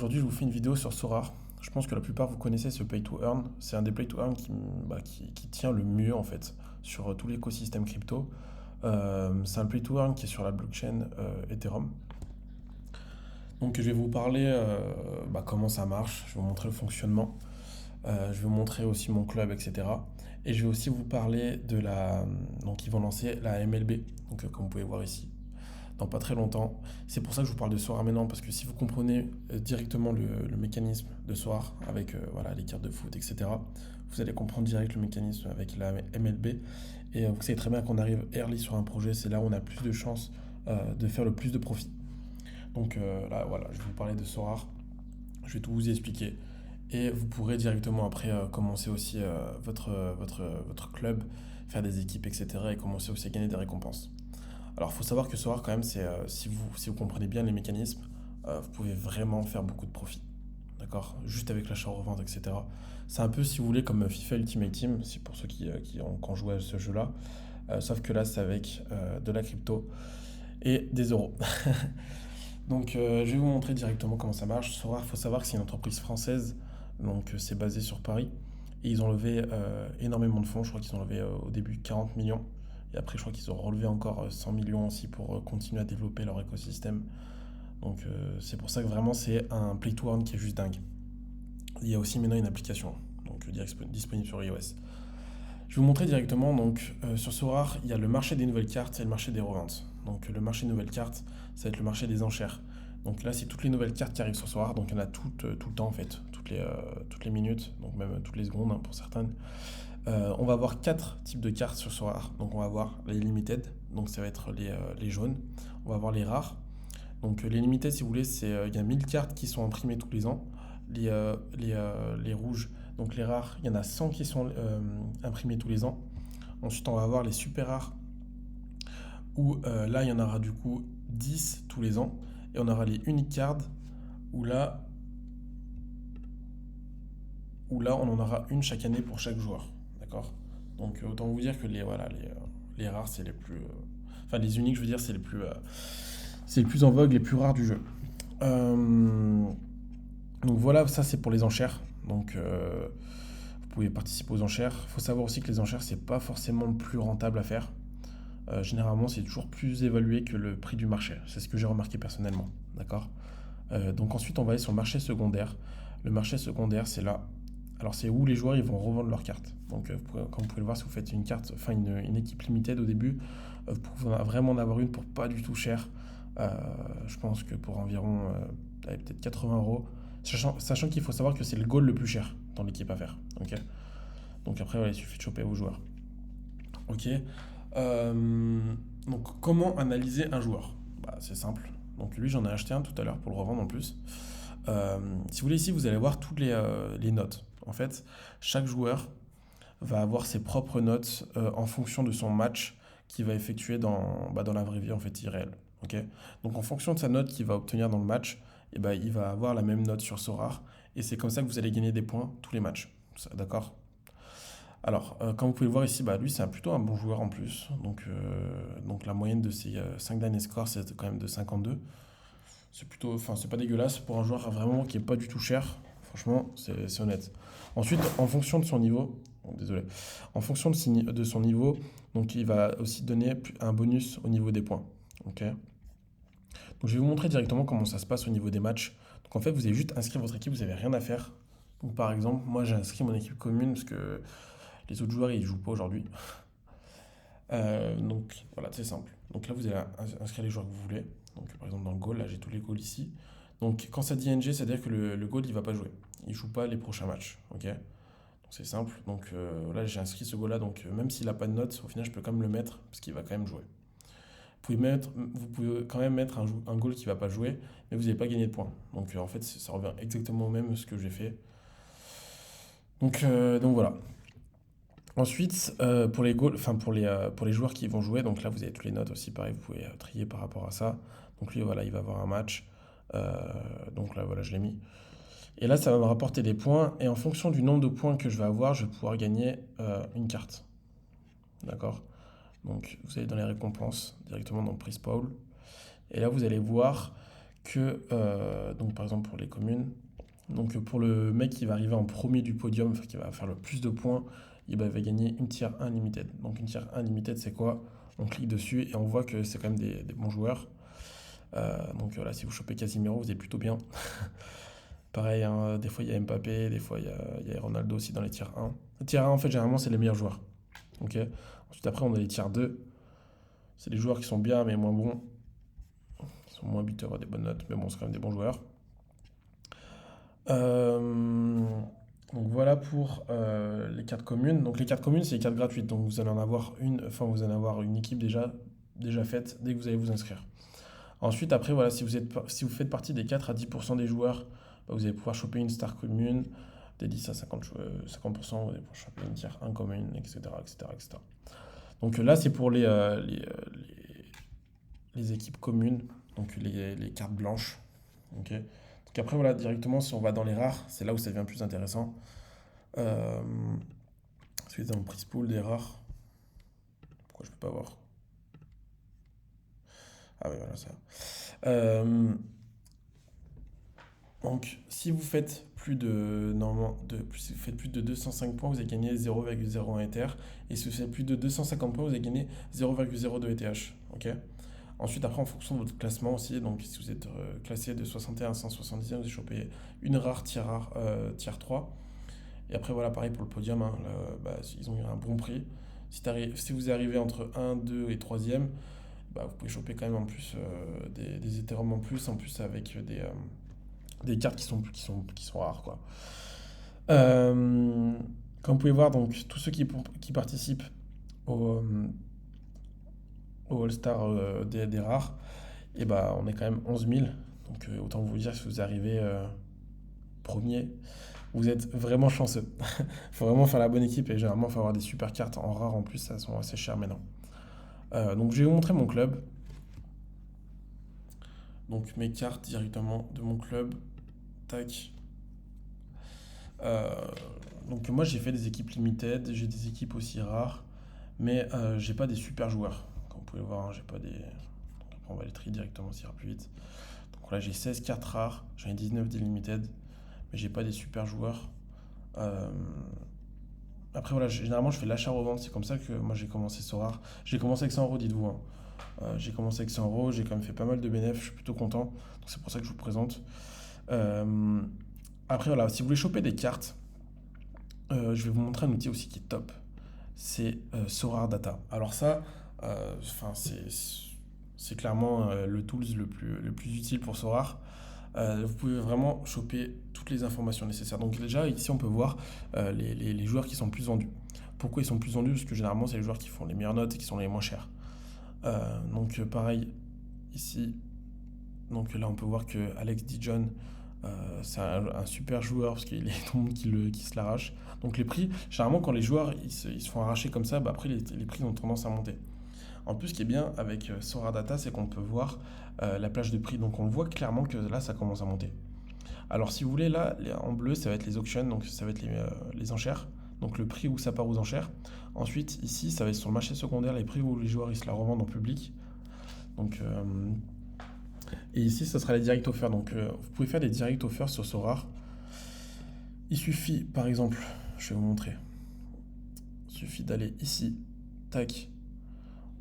Aujourd'hui, je vous fais une vidéo sur Sorare. Je pense que la plupart vous connaissez ce Pay to Earn. C'est un des Play to Earn qui tient le mieux en fait sur tout l'écosystème crypto. C'est un Play to Earn qui est sur la blockchain Ethereum. Donc je vais vous parler comment ça marche, je vais vous montrer le fonctionnement, je vais vous montrer aussi mon club, etc. Et je vais aussi vous parler de la... Donc ils vont lancer la MLB, donc comme vous pouvez voir ici dans pas très longtemps. C'est pour ça que je vous parle de Soar maintenant, parce que si vous comprenez directement le mécanisme de Soar avec voilà, les cartes de foot, etc., vous allez comprendre direct le mécanisme avec la MLB. Et vous savez très bien qu'on arrive early sur un projet, c'est là où on a plus de chances de faire le plus de profit. Donc là, voilà, je vais vous parler de Soar, je vais tout vous expliquer. Et vous pourrez directement après commencer aussi votre club, faire des équipes, etc. et commencer aussi à gagner des récompenses. Alors, il faut savoir que Solar, quand même, si vous comprenez bien les mécanismes, vous pouvez vraiment faire beaucoup de profit. D'accord? Juste avec l'achat-revente, etc. C'est un peu, si vous voulez, comme FIFA Ultimate Team, c'est pour ceux qui ont joué à ce jeu-là. Sauf que là, c'est avec de la crypto et des euros. Donc, je vais vous montrer directement comment ça marche. Solar, il faut savoir que c'est une entreprise française, donc c'est basé sur Paris. Et ils ont levé énormément de fonds. Je crois qu'ils ont levé au début 40 millions. Et après, je crois qu'ils ont relevé encore 100 millions aussi pour continuer à développer leur écosystème. Donc, c'est pour ça que vraiment, c'est un play to earn qui est juste dingue. Il y a aussi maintenant une application, donc disponible sur iOS. Je vais vous montrer directement. Donc, sur Sorare, il y a le marché des nouvelles cartes et le marché des reventes. Donc, le marché des nouvelles cartes, ça va être le marché des enchères. Donc là, c'est toutes les nouvelles cartes qui arrivent sur Sorare. Donc, il y en a tout le temps, en fait, toutes les minutes, donc même toutes les secondes hein, pour certaines. On va avoir quatre types de cartes sur Sorare. Donc, on va avoir les limited, donc ça va être les jaunes. On va avoir les rares. Donc, les limited, si vous voulez, il y a 1000 cartes qui sont imprimées tous les ans. Les rouges, donc les rares, il y en a 100 qui sont imprimés tous les ans. Ensuite, on va avoir les super rares, où là, il y en aura du coup 10 tous les ans. Et on aura les unique cards, où là, on en aura une chaque année pour chaque joueur. D'accord? Donc, autant vous dire que les rares, c'est les plus. Enfin, les uniques, je veux dire, c'est les plus en vogue, les plus rares du jeu. Euh, donc voilà, ça c'est pour les enchères. Donc vous pouvez participer aux enchères. Il faut savoir aussi que les enchères, c'est pas forcément le plus rentable à faire. Généralement, c'est toujours plus évalué que le prix du marché. C'est ce que j'ai remarqué personnellement. D'accord? Donc ensuite, on va aller sur le marché secondaire. Le marché secondaire, c'est là. Alors c'est où les joueurs ils vont revendre leurs cartes. Donc comme vous pouvez le voir, si vous faites une carte, enfin une équipe limited au début, vous pouvez vraiment en avoir une pour pas du tout cher. Euh, je pense que pour environ allez, peut-être 80 euros. Sachant qu'il faut savoir que c'est le goal le plus cher dans l'équipe à faire. Ok. Donc après, voilà, il suffit de choper vos joueurs. Ok. Euh, donc comment analyser un joueur? Bah, c'est simple. Donc lui, j'en ai acheté un tout à l'heure pour le revendre en plus. Si vous voulez, ici, vous allez voir toutes les notes. En fait, chaque joueur va avoir ses propres notes en fonction de son match qu'il va effectuer dans la vraie vie, en fait, irréelle. Ok. Donc, en fonction de sa note qu'il va obtenir dans le match, eh ben, il va avoir la même note sur Sorare. Et c'est comme ça que vous allez gagner des points tous les matchs. D'accord? Alors, comme vous pouvez le voir ici, bah, lui, c'est plutôt un bon joueur en plus. Donc la moyenne de ses 5 derniers scores, c'est quand même de 52. C'est plutôt, enfin, c'est pas dégueulasse pour un joueur vraiment qui est pas du tout cher. Franchement, c'est honnête. Ensuite, en fonction de son niveau, oh, désolé, en fonction de son niveau, donc il va aussi donner un bonus au niveau des points. Ok. Donc je vais vous montrer directement comment ça se passe au niveau des matchs. Donc en fait, vous allez juste inscrire votre équipe, vous n'avez rien à faire. Donc par exemple, moi j'ai inscrit mon équipe commune parce que les autres joueurs ils jouent pas aujourd'hui. Donc voilà, c'est simple. Donc là, vous allez inscrire les joueurs que vous voulez. Donc par exemple, dans le goal, là, j'ai tous les goals ici. Donc quand ça dit NG, c'est-à-dire que le goal, il va pas jouer. Il joue pas les prochains matchs. Ok? Donc c'est simple. Donc là, j'ai inscrit ce goal-là. Donc même s'il a pas de notes, au final, je peux quand même le mettre parce qu'il va quand même jouer. Vous pouvez quand même mettre un goal qui va pas jouer, mais vous n'allez pas gagner de points. Donc en fait, ça revient exactement au même ce que j'ai fait. Donc voilà. Ensuite, pour les goals, enfin pour les joueurs qui vont jouer, donc là vous avez toutes les notes aussi, pareil, vous pouvez trier par rapport à ça. Donc lui, voilà, il va avoir un match. Euh, donc là, voilà, je l'ai mis. Et là, ça va me rapporter des points. Et en fonction du nombre de points que je vais avoir, je vais pouvoir gagner une carte. D'accord? Donc vous allez dans les récompenses, directement dans Prize Pool. Et là, vous allez voir que, donc par exemple pour les communes, donc pour le mec qui va arriver en premier du podium, enfin, qui va faire le plus de points, il va gagner une tier 1 limited. Donc une tier 1 limited, c'est quoi? On clique dessus et on voit que c'est quand même des bons joueurs. Donc là, si vous chopez Casimiro, vous êtes plutôt bien. Pareil, hein, des fois il y a Mbappé, des fois il y a Ronaldo aussi dans les tiers 1. Les tiers 1, en fait, généralement, c'est les meilleurs joueurs. Ok. Ensuite, après, on a les tiers 2. C'est les joueurs qui sont bien, mais moins bons. Ils sont moins buteurs à des bonnes notes, mais bon, c'est quand même des bons joueurs. Euh, donc voilà pour les cartes communes. Donc les cartes communes, c'est les cartes gratuites. Donc vous allez en avoir une, enfin vous allez avoir une équipe déjà faite dès que vous allez vous inscrire. Ensuite, après, voilà, si vous faites partie des 4 à 10% des joueurs, bah, vous allez pouvoir choper une star commune. Des 10 à 50%, vous allez pouvoir choper une tier 1 commune, etc., etc., etc. Donc là, c'est pour les équipes communes, donc les cartes blanches. Ok. Donc après, voilà, directement, si on va dans les rares, c'est là où ça devient plus intéressant. Euh, Ensuite, dans le prize pool des rares. Pourquoi je peux pas voir? Ah oui, voilà ça. Euh, donc, si vous faites plus de, normalement, si vous faites plus de 205 points, vous allez gagner 0,01 Ether. Et si vous faites plus de 250 points, vous allez gagner 0,02 ETH. Ok. Ensuite, après, en fonction de votre classement aussi, donc si vous êtes classé de 61 à 170, vous allez choper une rare, tier 3. Et après, voilà, pareil pour le podium, hein, là, bah, ils ont eu un bon prix. Si vous arrivez entre un 2 et 3e, bah, vous pouvez choper quand même en plus des Ethereum en plus avec des cartes qui sont rares, quoi. Euh, Comme vous pouvez voir, donc, tous ceux qui participent au, euh, au All-Star des rares, et bah, on est quand même 11 000. Donc autant vous dire, si vous arrivez premier, vous êtes vraiment chanceux. Il faut vraiment faire la bonne équipe et généralement, il faut avoir des super cartes en rare en plus, ça sont assez chères maintenant. Donc je vais vous montrer mon club. Donc mes cartes directement de mon club. Tac. Euh, donc moi j'ai fait des équipes limited, j'ai des équipes aussi rares, mais j'ai pas des super joueurs. Comme vous pouvez le voir, hein, j'ai pas des. Donc, après on va les trier directement, ça ira plus vite. Donc là j'ai 16 cartes rares, j'en ai 19 des limited, mais j'ai pas des super joueurs. Euh, Après voilà, généralement je fais l'achat-revente, c'est comme ça que moi j'ai commencé Sorare. J'ai commencé avec 100 euros, dites-vous, hein. J'ai commencé avec 100 euros, j'ai quand même fait pas mal de bénéfices, je suis plutôt content. Donc c'est pour ça que je vous présente. Euh, Après voilà, si vous voulez choper des cartes, je vais vous montrer un outil aussi qui est top. C'est Sorare Data. Alors ça, enfin c'est clairement le tools le plus utile pour Sorare. Vous pouvez vraiment choper toutes les informations nécessaires. Donc déjà, ici, on peut voir les joueurs qui sont le plus vendus. Pourquoi ils sont le plus vendus? Parce que généralement, c'est les joueurs qui font les meilleures notes et qui sont les moins chers. Pareil, ici, donc là, on peut voir que Alex Dijon, c'est un super joueur parce qu'il est tout le monde qui se l'arrache. Donc les prix, généralement, quand les joueurs ils se font arracher comme ça, bah, après, les prix ont tendance à monter. En plus, ce qui est bien avec Sora Data, c'est qu'on peut voir la plage de prix. Donc on voit clairement que là, ça commence à monter. Alors si vous voulez, là, en bleu, ça va être les auctions, donc ça va être les enchères. Donc le prix où ça part aux enchères. Ensuite, ici, ça va être sur le marché secondaire, les prix où les joueurs ils se la revendent en public. Donc, et ici, ça sera les direct offers. Donc vous pouvez faire des direct offers sur Sora. Il suffit, par exemple, je vais vous montrer. Il suffit d'aller ici, tac,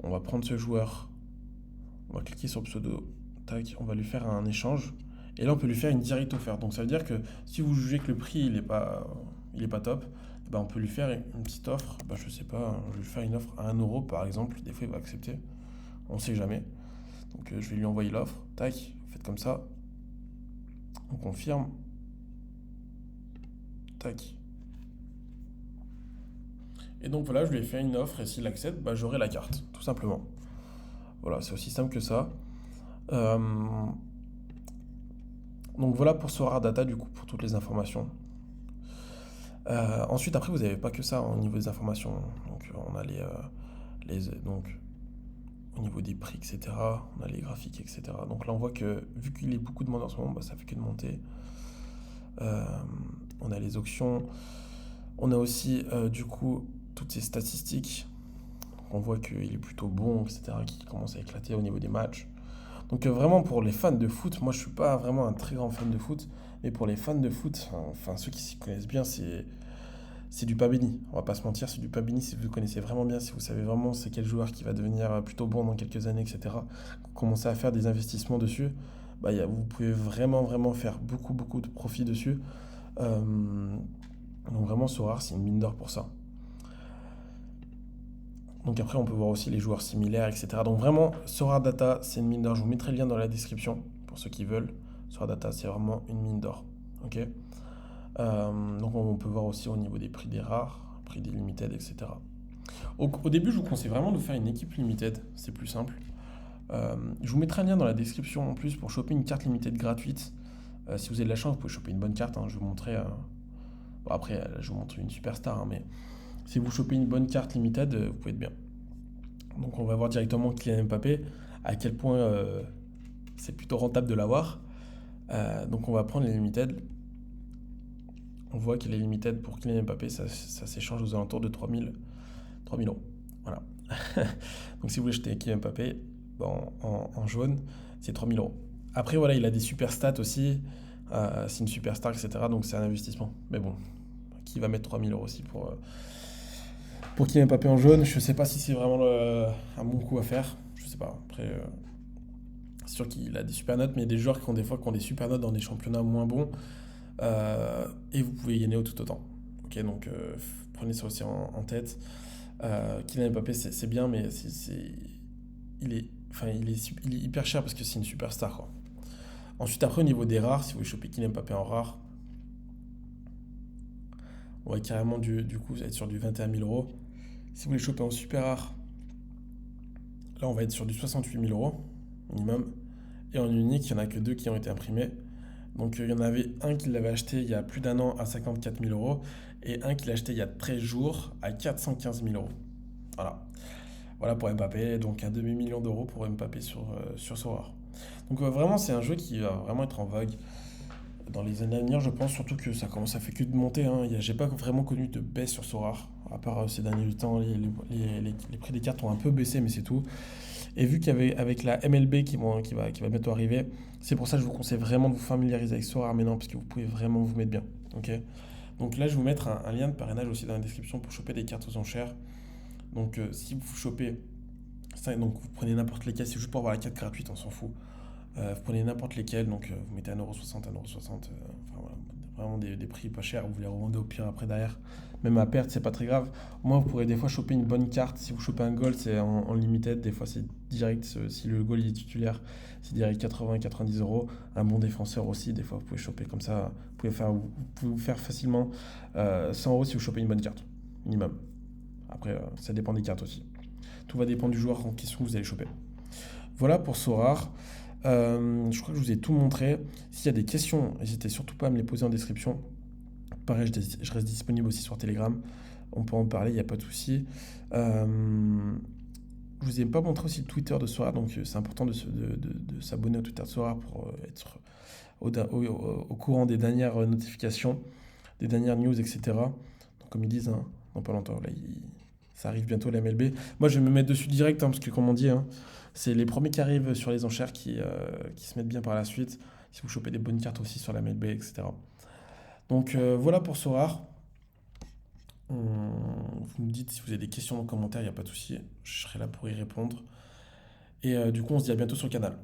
on va prendre ce joueur, on va cliquer sur pseudo, tac, on va lui faire un échange. Et là, on peut lui faire une direct offert. Donc ça veut dire que si vous jugez que le prix il est pas top, eh ben, on peut lui faire une petite offre. Ben, je sais pas, je vais lui faire une offre à 1 € par exemple. Des fois, il va accepter. On sait jamais. Donc je vais lui envoyer l'offre. Tac, faites comme ça. On confirme. Tac. Et donc voilà, je lui ai fait une offre et s'il accepte, bah, j'aurai la carte, tout simplement. Voilà, c'est aussi simple que ça. Euh, donc voilà pour Sora Data, du coup, pour toutes les informations. Ensuite, après, vous n'avez pas que ça hein, au niveau des informations. Donc on a donc, au niveau des prix, etc. On a les graphiques, etc. Donc là, on voit que vu qu'il y a beaucoup de monde en ce moment, bah, ça fait que de monter. Euh, on a les auctions. On a aussi, du coup, toutes ces statistiques. Donc on voit qu'il est plutôt bon, etc. Qui commence à éclater au niveau des matchs. Donc vraiment pour les fans de foot, moi je suis pas vraiment un très grand fan de foot, mais pour les fans de foot, enfin ceux qui s'y connaissent bien, c'est du pain béni. On va pas se mentir, c'est du pain béni si vous connaissez vraiment bien, si vous savez vraiment c'est quel joueur qui va devenir plutôt bon dans quelques années, etc. Vous commencez à faire des investissements dessus, bah, vous pouvez vraiment vraiment faire beaucoup beaucoup de profit dessus. Euh, donc vraiment Sorare c'est une mine d'or pour ça. Donc après, on peut voir aussi les joueurs similaires, etc. Donc vraiment, Sora Data, c'est une mine d'or. Je vous mettrai le lien dans la description pour ceux qui veulent. Sora Data, c'est vraiment une mine d'or. Ok. Donc on peut voir aussi au niveau des prix des rares, prix des limited, etc. Au début, je vous conseille vraiment de faire une équipe limited. C'est plus simple. Je vous mettrai un lien dans la description en plus pour choper une carte limited gratuite. Si vous avez de la chance, vous pouvez choper une bonne carte, hein. Je vais vous montrer. Bon, après, là, je vous montre une superstar, hein, mais si vous chopez une bonne carte limited, vous pouvez être bien. Donc on va voir directement Kylian Mbappé, à quel point c'est plutôt rentable de l'avoir. Donc on va prendre les limited. On voit que les limited pour Kylian Mbappé, ça s'échange aux alentours de 3000 euros. Voilà. Donc si vous voulez jeter Kylian Mbappé en jaune, c'est 3000 euros. Après voilà, il a des super stats aussi. C'est une superstar, etc. Donc c'est un investissement. Mais bon, qui va mettre 3000 euros aussi pour Kylian Mbappé en jaune? Je sais pas si c'est vraiment un bon coup à faire. Je sais pas. Après, c'est sûr qu'il a des super notes, mais il y a des joueurs qui ont des fois qui ont des super notes dans des championnats moins bons. Et vous pouvez gagner au tout autant. Ok, donc prenez ça aussi en tête. Kylian Mbappé, c'est bien, mais il est, enfin, il est hyper cher parce que c'est une superstar, quoi. Ensuite, après, au niveau des rares, si vous voulez choper Kylian Mbappé en rare, on va carrément du coup être sur du 21 000 euros. Si vous voulez choper en super rare, là, on va être sur du 68 000 euros minimum. Et en unique, il n'y en a que deux qui ont été imprimés. Donc il y en avait un qui l'avait acheté il y a plus d'un an à 54 000 euros et un qui l'a acheté il y a 13 jours à 415 000 euros. Voilà. Voilà pour Mbappé, donc un demi-million d'euros pour Mbappé sur Sorare. Donc vraiment c'est un jeu qui va vraiment être en vogue dans les années à venir, je pense, surtout que ça commence à faire que de monter, hein. J'ai pas vraiment connu de baisse sur Sorare, à part ces derniers temps, les prix des cartes ont un peu baissé, mais c'est tout. Et vu qu'avec la MLB qui va bientôt arriver, c'est pour ça que je vous conseille vraiment de vous familiariser avec Sorare maintenant, parce que vous pouvez vraiment vous mettre bien. Ok. Donc là, je vais vous mettre un lien de parrainage aussi dans la description pour choper des cartes aux enchères. Donc si vous chopez, donc vous prenez n'importe lesquelles, c'est juste pour avoir la carte gratuite, on s'en fout. Vous prenez n'importe lesquelles, donc vous mettez 1,60€, 1,60€, enfin, voilà, vraiment des prix pas chers, vous les revendez au pire après derrière. Même à perte, c'est pas très grave. Au moins, vous pourrez des fois choper une bonne carte. Si vous chopez un gold, c'est en limited. Des fois, c'est direct. Si le gold est titulaire, c'est direct 80, 90 euros. Un bon défenseur aussi, des fois, vous pouvez choper comme ça. Vous pouvez vous faire facilement 100 euros si vous chopez une bonne carte, minimum. Après, ça dépend des cartes aussi. Tout va dépendre du joueur en question que vous allez choper. Voilà pour Sorare. Je crois que je vous ai tout montré. S'il y a des questions, n'hésitez surtout pas à me les poser en description. Pareil, je reste disponible aussi sur Telegram. On peut en parler, il n'y a pas de souci. Je vous ai pas montré aussi le Twitter de Sora, donc c'est important de s'abonner au Twitter de Sora pour être au courant des dernières notifications, des dernières news, etc. Donc, comme ils disent, hein, dans pas longtemps, là, ça arrive bientôt la MLB. Moi, je vais me mettre dessus direct, hein, parce que comme on dit, hein, c'est les premiers qui arrivent sur les enchères qui se mettent bien par la suite. Si vous chopez des bonnes cartes aussi sur la MLB, etc. Donc voilà pour Sorare. Vous me dites si vous avez des questions dans les commentaires, il n'y a pas de souci. Je serai là pour y répondre. Et du coup, on se dit à bientôt sur le canal.